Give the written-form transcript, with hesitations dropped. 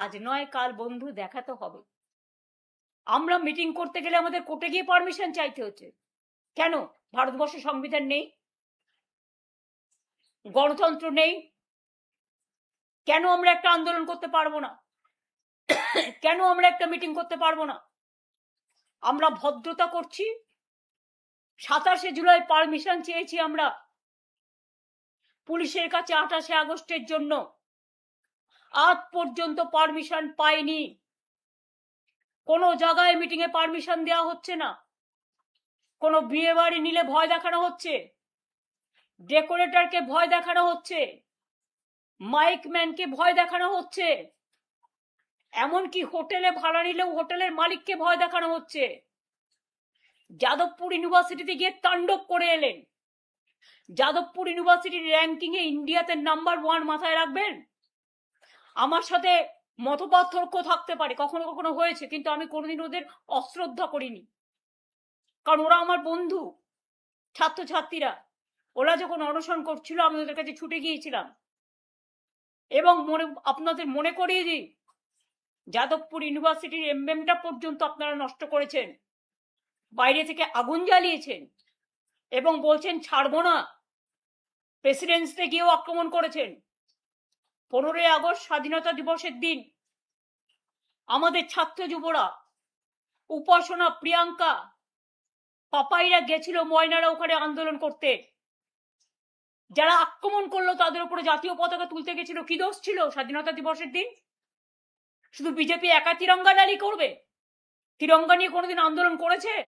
আজ নয় কাল বন্ধু দেখা তো হবে। আমরা মিটিং করতে গেলে আমাদের কোর্টে গিয়ে পারমিশন চাইতে হচ্ছে। কেন? ভারতবর্ষে সংবিধান নেই? গণতন্ত্র নেই? কেন আমরা একটা আন্দোলন করতে পারবো না? কেন আমরা একটা মিটিং করতে পারবো না? আমরা ভদ্রতা করছি। 27শে জুলাই পারমিশন চেয়েছি আমরা পুলিশের কাছে 28শে আগস্টের জন্য। আজ পর্যন্ত পারমিশন পাইনি। কোনো জায়গায় মিটিং এ পারমিশন দেওয়া হচ্ছে না। কোনো বিয়ে বাড়ি নিলে ভয় দেখানো হচ্ছে, ডেকোরেটরকে ভয় দেখানো হচ্ছে, মাইক ম্যানকে ভয় দেখানো হচ্ছে, এমনকি হোটেলে ভাড়া নিলেও হোটেলের মালিককে ভয় দেখানো হচ্ছে। যাদবপুর ইউনিভার্সিটিতে গিয়ে তাণ্ডব করে এলেন। যাদবপুর ইউনিভার্সিটির র্যাঙ্কিং এ ইন্ডিয়াতে নাম্বার 1 মাথায় রাখবেন। আমার সাথে মতপার্থক্য থাকতে পারে, কখনো কখনো হয়েছে, কিন্তু আমি কোনোদিন ওদের অশ্রদ্ধা করিনি, কারণ ওরা আমার বন্ধু। ছাত্রছাত্রীরা ওরা যখন অনশন করছিল আমি ওদের কাছে ছুটে গিয়েছিলাম। এবং আপনাদের মনে করিয়ে দিই, যাদবপুর ইউনিভার্সিটির এমবেমটা পর্যন্ত আপনারা নষ্ট করেছেন, বাইরে থেকে আগুন জ্বালিয়েছেন এবং বলছেন ছাড়বো না। প্রেসিডেন্সিতে গিয়েও আক্রমণ করেছেন। 15ই আগস্ট স্বাধীনতা দিবসের দিন আমাদের ছাত্র যুবরা, উপাসনা, প্রিয়াঙ্কা, পাপাইরা গেছিল ময়নারা ওখানে আন্দোলন করতে। যারা আক্রমণ করলো তাদের উপরে জাতীয় পতাকা তুলতে গেছিল, কি দোষ ছিল স্বাধীনতা দিবসের দিন? শুধু বিজেপি একা তিরঙ্গা র্যালি করবে? তিরঙ্গা নিয়ে কোনোদিন আন্দোলন করেছে?